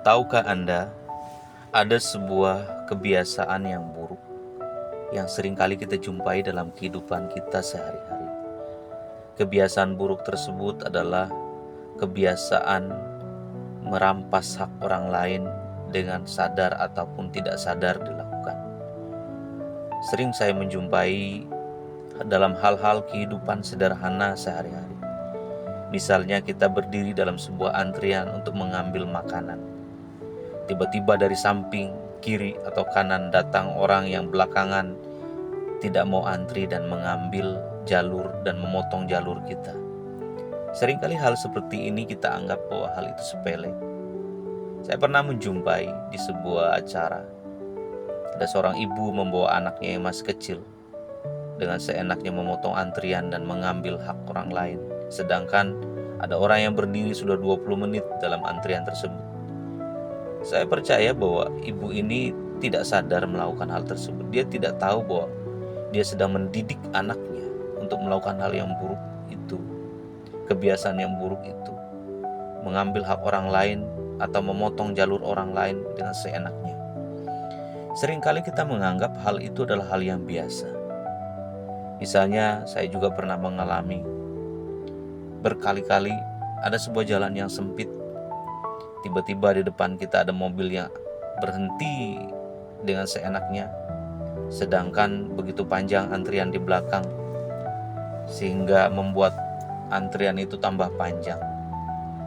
Tahukah Anda, ada sebuah kebiasaan yang buruk yang seringkali kita jumpai dalam kehidupan kita sehari-hari. Kebiasaan buruk tersebut adalah kebiasaan merampas hak orang lain dengan sadar ataupun tidak sadar dilakukan. Sering saya menjumpai dalam hal-hal kehidupan sederhana sehari-hari. Misalnya kita berdiri dalam sebuah antrian untuk mengambil makanan. Tiba-tiba dari samping, kiri atau kanan datang orang yang belakangan tidak mau antri dan mengambil jalur dan memotong jalur kita. Seringkali hal seperti ini kita anggap bahwa hal itu sepele. Saya pernah menjumpai di sebuah acara, ada seorang ibu membawa anaknya yang masih kecil dengan seenaknya memotong antrian dan mengambil hak orang lain. Sedangkan ada orang yang berdiri sudah 20 menit dalam antrian tersebut. Saya percaya bahwa ibu ini tidak sadar melakukan hal tersebut. Dia tidak tahu bahwa dia sedang mendidik anaknya untuk melakukan hal yang buruk itu. Kebiasaan yang buruk itu. Mengambil hak orang lain atau memotong jalur orang lain dengan seenaknya. Seringkali kita menganggap hal itu adalah hal yang biasa. Misalnya saya juga pernah mengalami berkali-kali ada sebuah jalan yang sempit. Tiba-tiba di depan kita ada mobil yang berhenti dengan seenaknya. Sedangkan begitu panjang antrian di belakang, sehingga membuat antrian itu tambah panjang.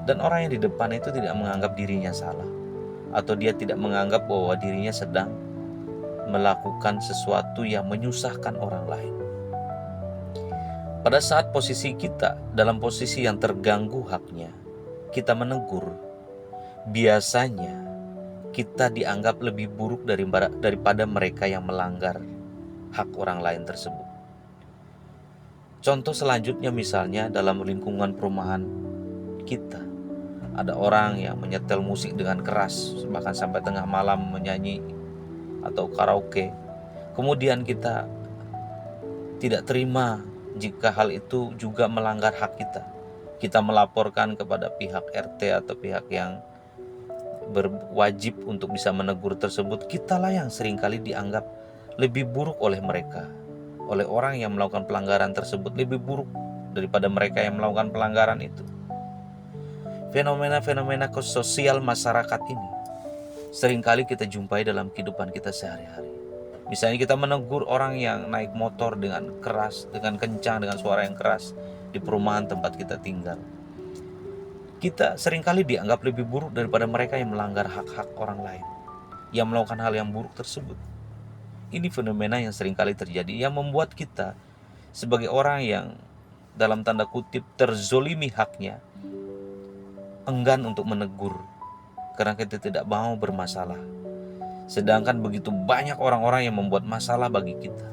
Dan orang yang di depan itu tidak menganggap dirinya salah, atau dia tidak menganggap bahwa dirinya sedang melakukan sesuatu yang menyusahkan orang lain. Pada saat posisi kita dalam posisi yang terganggu haknya, kita menegur, biasanya kita dianggap lebih buruk daripada mereka yang melanggar hak orang lain tersebut. Contoh selanjutnya misalnya dalam lingkungan perumahan kita, ada orang yang menyetel musik dengan keras, bahkan sampai tengah malam menyanyi atau karaoke. Kemudian kita tidak terima jika hal itu juga melanggar hak kita. Kita melaporkan kepada pihak RT atau pihak yang berwajib untuk bisa menegur tersebut. Kitalah yang seringkali dianggap lebih buruk oleh mereka, oleh orang yang melakukan pelanggaran tersebut, lebih buruk daripada mereka yang melakukan pelanggaran itu. Fenomena-fenomena sosial masyarakat ini seringkali kita jumpai dalam kehidupan kita sehari-hari. Misalnya kita menegur orang yang naik motor dengan keras, dengan kencang, dengan suara yang keras di perumahan tempat kita tinggal. Kita seringkali dianggap lebih buruk daripada mereka yang melanggar hak-hak orang lain, yang melakukan hal yang buruk tersebut. Ini fenomena yang seringkali terjadi, yang membuat kita sebagai orang yang dalam tanda kutip terzolimi haknya, enggan untuk menegur, karena kita tidak mau bermasalah. Sedangkan begitu banyak orang-orang yang membuat masalah bagi kita.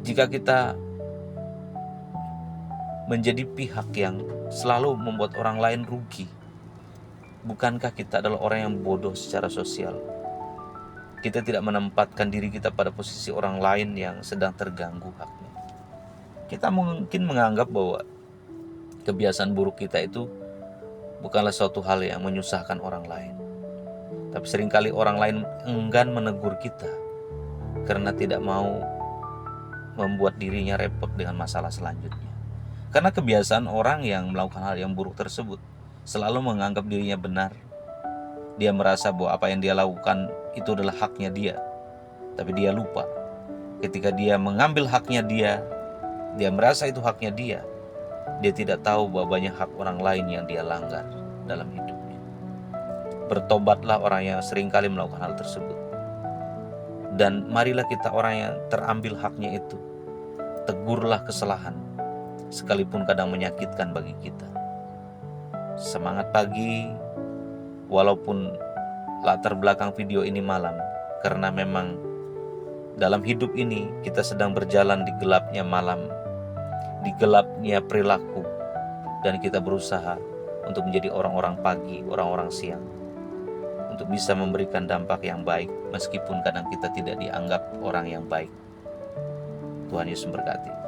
Jika kita menjadi pihak yang selalu membuat orang lain rugi, bukankah kita adalah orang yang bodoh secara sosial? Kita tidak menempatkan diri kita pada posisi orang lain yang sedang terganggu haknya. Kita mungkin menganggap bahwa kebiasaan buruk kita itu bukanlah suatu hal yang menyusahkan orang lain. Tapi seringkali orang lain enggan menegur kita karena tidak mau membuat dirinya repot dengan masalah selanjutnya. Karena kebiasaan orang yang melakukan hal yang buruk tersebut selalu menganggap dirinya benar. Dia merasa bahwa apa yang dia lakukan itu adalah haknya dia. Tapi dia lupa, ketika dia mengambil haknya dia merasa itu haknya dia. Dia tidak tahu bahwa banyak hak orang lain yang dia langgar dalam hidupnya. Bertobatlah orang yang seringkali melakukan hal tersebut. Dan marilah kita orang yang terambil haknya itu, tegurlah kesalahan, sekalipun kadang menyakitkan bagi kita. Semangat pagi, walaupun latar belakang video ini malam, karena memang dalam hidup ini kita sedang berjalan di gelapnya malam, di gelapnya perilaku, dan kita berusaha untuk menjadi orang-orang pagi, orang-orang siang, untuk bisa memberikan dampak yang baik, meskipun kadang kita tidak dianggap orang yang baik. Tuhan Yesus memberkati.